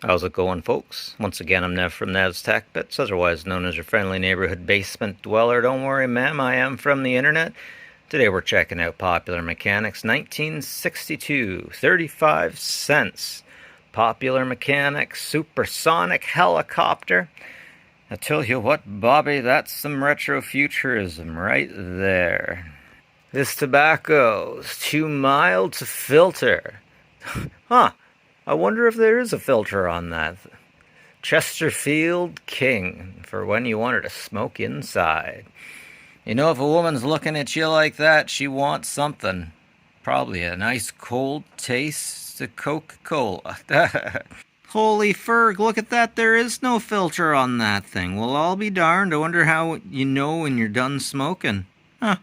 How's it going, folks? Once again, I'm Nev from Nev's Tech Bits, otherwise known as your friendly neighborhood basement dweller. Don't worry, ma'am, I am from the internet. Today we're checking out Popular Mechanics 1962, 35 cents. Popular Mechanics Supersonic Helicopter. I tell you what, Bobby, that's some retrofuturism right there. This tobacco's too mild to filter. Huh. I wonder if there is a filter on that. Chesterfield King, for when you want her to smoke inside. You know, if a woman's looking at you like that, she wants something. Probably a nice cold taste of Coca-Cola. Holy Ferg, look at that. There is no filter on that thing. Well, I'll be darned. I wonder how you know when you're done smoking. Huh.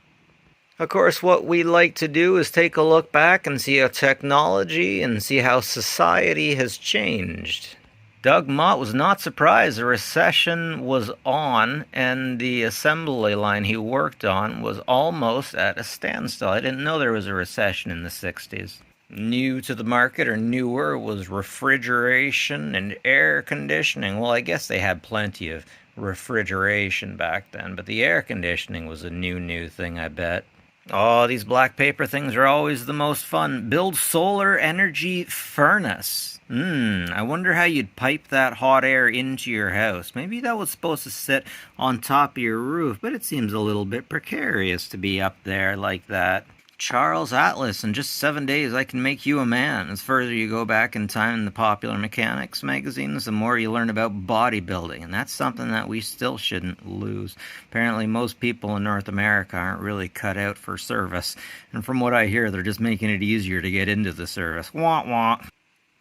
Of course, what we like to do is take a look back and see how technology and see how society has changed. Doug Mott was not surprised the recession was on and the assembly line he worked on was almost at a standstill. I didn't know there was a recession in the 60s. New to the market, or newer, was refrigeration and air conditioning. Well, I guess they had plenty of refrigeration back then, but the air conditioning was a new thing, I bet. Oh, these black paper things are always the most fun. Build solar energy furnace. I wonder how you'd pipe that hot air into your house. Maybe that was supposed to sit on top of your roof, but it seems a little bit precarious to be up there like that. Charles Atlas, in just 7 days I can make you a man. As further you go back in time in the Popular Mechanics magazines, the more you learn about bodybuilding, and that's something that we still shouldn't lose. Apparently most people in North America aren't really cut out for service, and from what I hear, they're just making it easier to get into the service. Wah wah.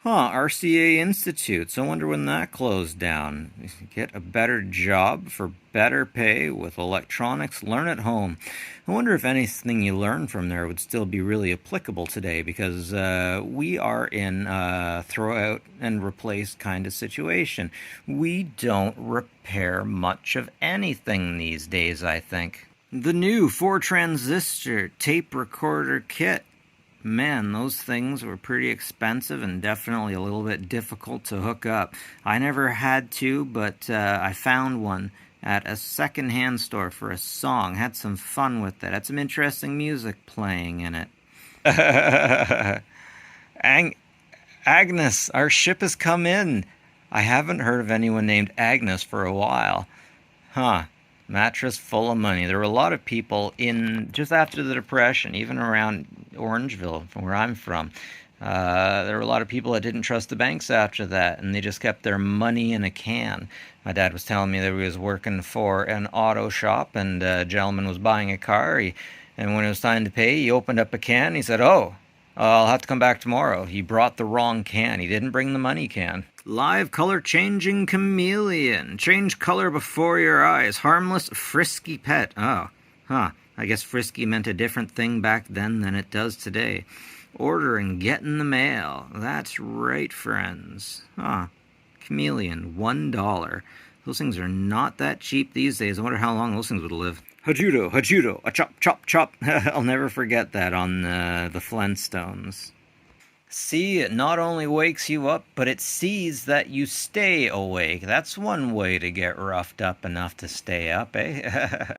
Huh, RCA Institutes. I wonder when that closed down. Get a better job for better pay with electronics. Learn at home. I wonder if anything you learn from there would still be really applicable today, because we are in a throw out and replace kind of situation. We don't repair much of anything these days, I think. The new 4-transistor tape recorder kit. Man, those things were pretty expensive and definitely a little bit difficult to hook up. I never had to, but I found one at a second-hand store for a song. Had some fun with it. Had some interesting music playing in it. Agnes, our ship has come in. I haven't heard of anyone named Agnes for a while. Huh. Mattress full of money. There were a lot of people in just after the Depression, even around Orangeville, from where I'm from. There were a lot of people that didn't trust the banks after that, and they just kept their money in a can. My dad was telling me that he was working for an auto shop, and a gentleman was buying a car. And when it was time to pay, he opened up a can. He said, "Oh, I'll have to come back tomorrow." He brought the wrong can. He didn't bring the money can. Live color changing chameleon. Change color before your eyes. Harmless, frisky pet. Oh, huh. I guess frisky meant a different thing back then than it does today. Order and get in the mail. That's right, friends. Huh. Chameleon, $1. Those things are not that cheap these days. I wonder how long those things would live. Hajudo, hajudo, a chop, chop, chop. I'll never forget that on the Flintstones. See, it not only wakes you up, but it sees that you stay awake. That's one way to get roughed up enough to stay up, eh?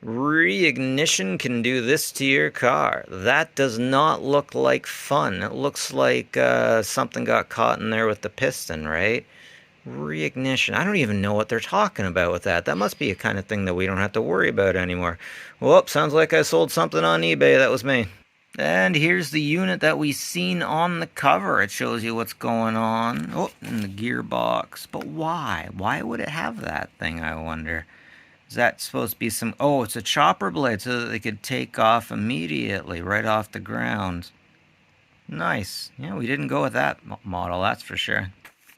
Reignition can do this to your car. That does not look like fun. It looks like something got caught in there with the piston, right? Reignition. I don't even know what they're talking about with that. That must be a kind of thing that we don't have to worry about anymore. Whoop, sounds like I sold something on eBay. That was me. And here's the unit that we seen on the cover. It shows you what's going on. Oh, and the gearbox. But why? Why would it have that thing, I wonder? Is that supposed to be some... Oh, it's a chopper blade so that they could take off immediately, right off the ground. Nice. Yeah, we didn't go with that model, that's for sure.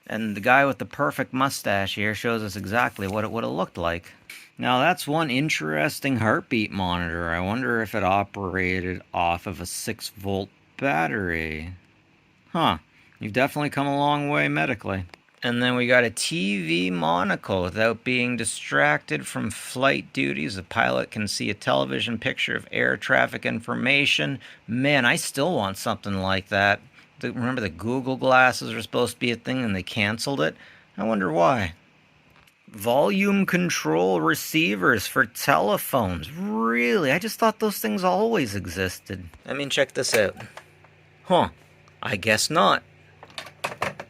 And the guy with the perfect mustache here shows us exactly what it would have looked like. Now that's one interesting heartbeat monitor. I wonder if it operated off of a 6-volt battery. Huh. You've definitely come a long way medically. And then we got a TV monocle. Without being distracted from flight duties, the pilot can see a television picture of air traffic information. Man, I still want something like that. Remember the Google glasses were supposed to be a thing and they canceled it? I wonder why. Volume control receivers for telephones. Really? I just thought those things always existed. I mean, check this out. Huh. I guess not.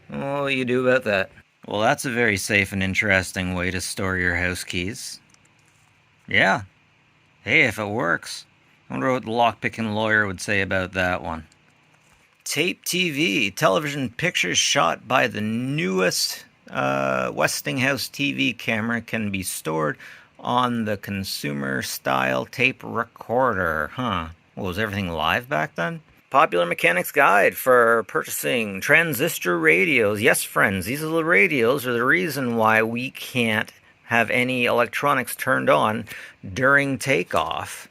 What will you do about that? Well, that's a very safe and interesting way to store your house keys. Yeah. Hey, if it works. I wonder what the lockpicking lawyer would say about that one. Tape TV, television pictures shot by the newest Westinghouse TV camera can be stored on the consumer-style tape recorder. Huh. Well, was everything live back then? Popular Mechanic's Guide for purchasing transistor radios. Yes, friends, these little radios are the reason why we can't have any electronics turned on during takeoff.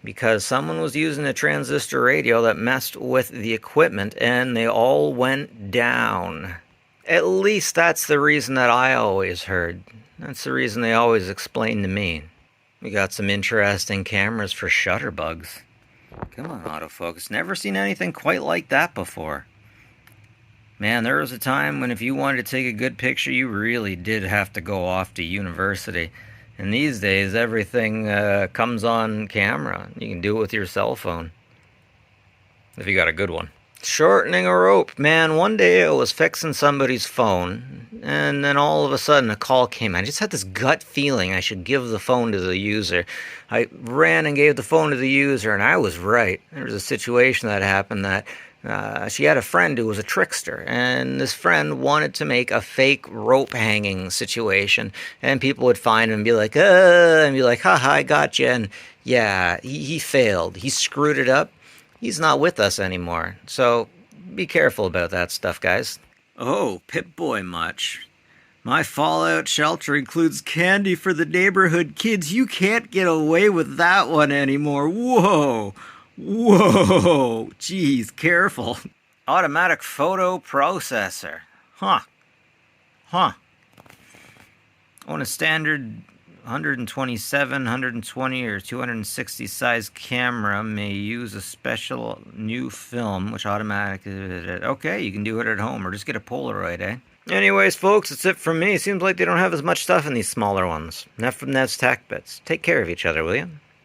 Because someone was using a transistor radio that messed with the equipment and they all went down. At least that's the reason that I always heard. That's the reason they always explained to me. We got some interesting cameras for shutterbugs. Come on, autofocus. Never seen anything quite like that before. Man, there was a time when if you wanted to take a good picture, you really did have to go off to university. And these days, everything comes on camera. You can do it with your cell phone. If you got a good one. Shortening a rope. Man, one day I was fixing somebody's phone, and then all of a sudden a call came. I just had this gut feeling I should give the phone to the user. I ran and gave the phone to the user, and I was right. There was a situation that happened that she had a friend who was a trickster, and this friend wanted to make a fake rope hanging situation, and people would find him and be like, haha, I got you, and yeah, he failed. He screwed it up. He's not with us anymore, so be careful about that stuff, guys. Oh, Pip-Boy much. My fallout shelter includes candy for the neighborhood kids. You can't get away with that one anymore. Whoa! Whoa! Geez, careful. Automatic photo processor. Huh. I want a standard 127, 120, or 260 size camera may use a special new film, which automatically... Okay, you can do it at home, or just get a Polaroid, eh? Anyways, folks, that's it from me. Seems like they don't have as much stuff in these smaller ones. Enough from Nev's Tech Bits. Take care of each other, will you?